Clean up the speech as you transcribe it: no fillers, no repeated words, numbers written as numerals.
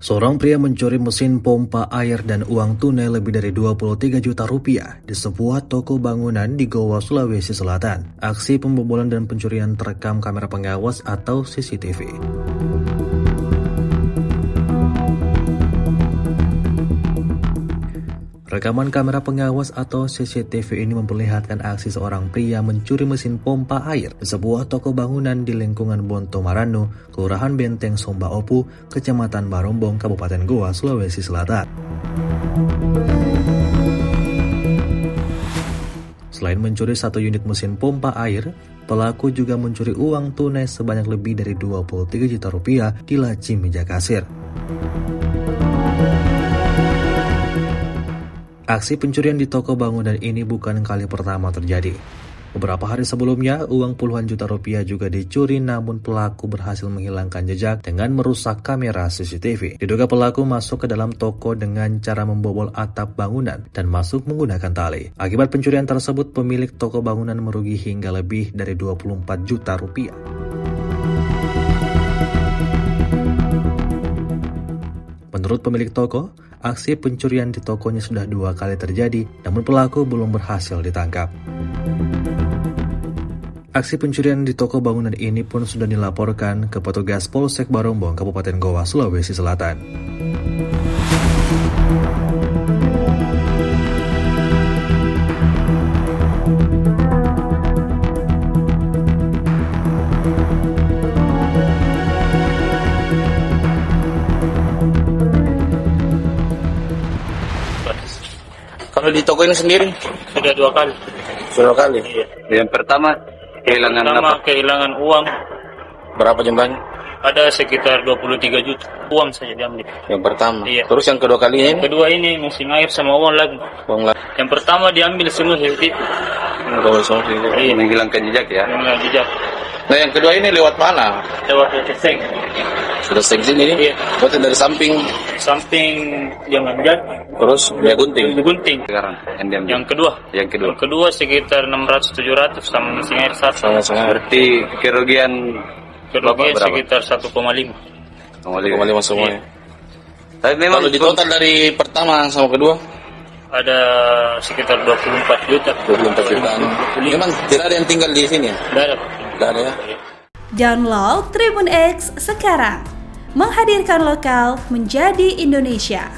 Seorang pria mencuri mesin pompa air dan uang tunai lebih dari 23 juta rupiah di sebuah toko bangunan di Goa, Sulawesi Selatan. Aksi pembobolan dan pencurian terekam kamera pengawas atau CCTV. Rekaman kamera pengawas atau CCTV ini memperlihatkan aksi seorang pria mencuri mesin pompa air di sebuah toko bangunan di lingkungan Bonto Maranu, Kelurahan Benteng Somba Opu, Kecamatan Barombong, Kabupaten Goa, Sulawesi Selatan. Selain mencuri satu unit mesin pompa air, pelaku juga mencuri uang tunai sebanyak lebih dari 23 juta rupiah di laci meja kasir. Aksi pencurian di toko bangunan ini bukan kali pertama terjadi. Beberapa hari sebelumnya, uang puluhan juta rupiah juga dicuri, namun pelaku berhasil menghilangkan jejak dengan merusak kamera CCTV. Diduga pelaku masuk ke dalam toko dengan cara membobol atap bangunan dan masuk menggunakan tali. Akibat pencurian tersebut, pemilik toko bangunan merugi hingga lebih dari 24 juta rupiah. Menurut pemilik toko, aksi pencurian di tokonya sudah 2 kali terjadi, namun pelaku belum berhasil ditangkap. Aksi pencurian di toko bangunan ini pun sudah dilaporkan ke petugas Polsek Barombong, Kabupaten Goa, Sulawesi Selatan. Kalau di toko ini sendiri Sudah 2 kali. sudah kali. Iya. Yang pertama kehilangan Pertama apa? kehilangan uang, Berapa jumlahnya? ada sekitar 23 juta. Uang saja diambil. Yang pertama. Iya. Terus yang kedua kalinya ini? Kedua ini mesin air sama uang lagi. Uang lah. Yang pertama diambil semua CCTV. Iya. Menghilangkan jejak ya. Yang jejak Nah yang kedua ini lewat mana? lewat seng. Sudah seksin ini? Iya. Berarti dari samping. Samping jangan jat. Terus dia gunting. Gunting. Sekarang yang diambil. Yang kedua. Yang kedua. Yang kedua sekitar 600-700 sama mesin air satu. Sama-sama. Berarti kerugian Kerugian berapa? sekitar 1,5. 1,5 semua. Iya. Tapi memang kalau di total dari pertama sama kedua Ada sekitar 24 juta. 24 jutaan. Memang tidak ada yang tinggal di sini ya? Tidak ada. Tidak ada ya? Download Tribun X sekarang, menghadirkan lokal menjadi Indonesia.